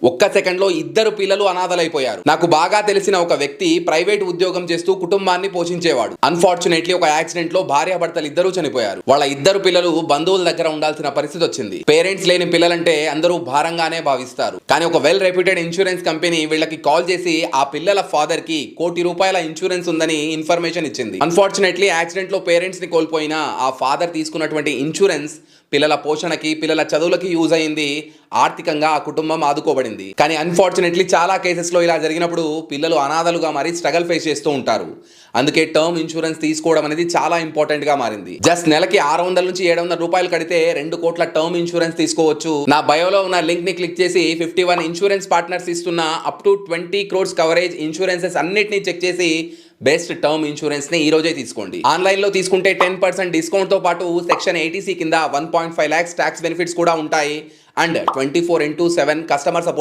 ఒక్క సెకండ్లో ఇద్దరు పిల్లలు అనాథలైపోయారు. నాకు బాగా తెలిసిన ఒక వ్యక్తి ప్రైవేట్ ఉద్యోగం చేస్తూ కుటుంబాన్ని పోషించేవాడు. అన్ఫార్చునేట్లీ ఒక యాక్సిడెంట్ లో భార్యాభర్తలు ఇద్దరూ చనిపోయారు. వాళ్ళ ఇద్దరు పిల్లలు బంధువుల దగ్గర ఉండాల్సిన పరిస్థితి వచ్చింది. పేరెంట్స్ లేని పిల్లలంటే అందరూ భారంగానే భావిస్తారు. కానీ ఒక వెల్ రెప్యూటెడ్ ఇన్సూరెన్స్ కంపెనీ వీళ్ళకి కాల్ చేసి ఆ పిల్లల ఫాదర్ కి ₹1,00,00,000 ఇన్సూరెన్స్ ఉందని ఇన్ఫర్మేషన్ ఇచ్చింది. అన్ఫార్చునేట్లీ యాక్సిడెంట్ లో పేరెంట్స్ ని కోల్పోయిన ఆ ఫాదర్ తీసుకున్నటువంటి ఇన్సూరెన్స్ పిల్లల పోషణకి, పిల్లల చదువులకి యూజ్ అయింది. ఆర్థికంగా ఆ కుటుంబం ఆదుకోబడింది. కానీ అన్ఫార్చునేట్లీ చాలా కేసెస్లో ఇలా జరిగినప్పుడు పిల్లలు అనాథలుగా మారి స్ట్రగల్ ఫేస్ చేస్తూ ఉంటారు. అందుకే టర్మ్ ఇన్సూరెన్స్ తీసుకోవడం అనేది చాలా ఇంపార్టెంట్ గా మారింది. జస్ట్ నెలకి ₹600 నుంచి ₹700 కడితే 2 కోట్ల టర్మ్ ఇన్సూరెన్స్ తీసుకోవచ్చు. నా బయోలో ఉన్న లింక్ ని క్లిక్ చేసి 51 ఇన్సూరెన్స్ పార్ట్నర్స్ ఇస్తున్న up to 20 crores coverage insurances అన్నిటిని చెక్ చేసి బెస్ట్ టర్మ్ ఇన్సూరెన్స్ ని ఈ రోజే తీసుకోండి. ఆన్లైన్ లో తీసుకుంటే 10% డిస్కౌంట్ తో పాటు సెక్షన్ 80C కింద 1.5 lakhs ట్యాక్స్ బెనిఫిట్స్ కూడా ఉంటాయి. And 24/7 customer support